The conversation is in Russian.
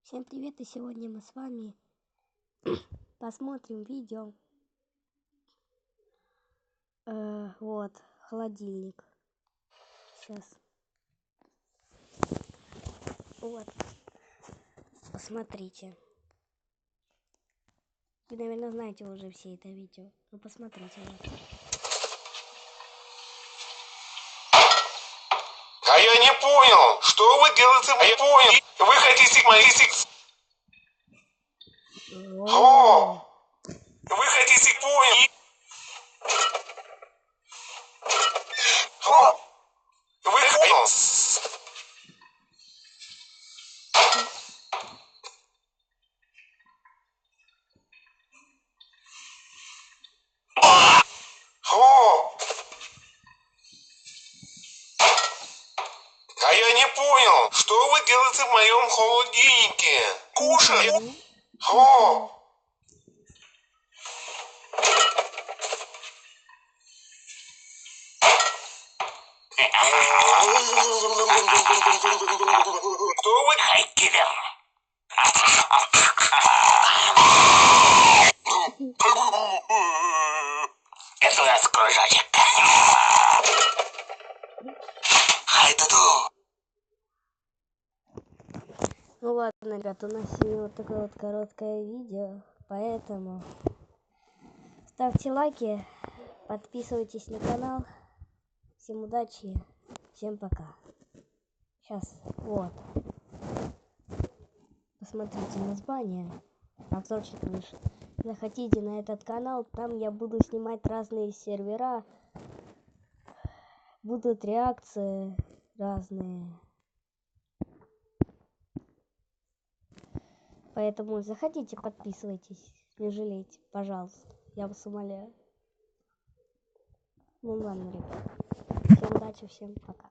Всем привет, и сегодня мы с вами посмотрим видео. Вот, холодильник. Сейчас. Вот. Посмотрите. Вы, наверное, знаете уже все это видео. Ну, посмотрите. Вот. А я не понял, что вы делаете? Я понял. Вы хотите мои О! Вы хотите понял? О! Вы понял? О! А я не понял, что вы делаете в моем холодильнике? Кушать? О! Что вы хотите? Это у нас кружочек. Ну ладно, ребята, у нас сегодня вот такое вот короткое видео, поэтому ставьте лайки, подписывайтесь на канал. Всем удачи, всем пока. Сейчас, вот. Посмотрите название. Обзорчик выше. Заходите на этот канал, там я буду снимать разные сервера. Будут реакции разные. Поэтому заходите, подписывайтесь. Не жалейте, пожалуйста. Я вас умоляю. Ну ладно, ребят. Всем удачи, всем пока.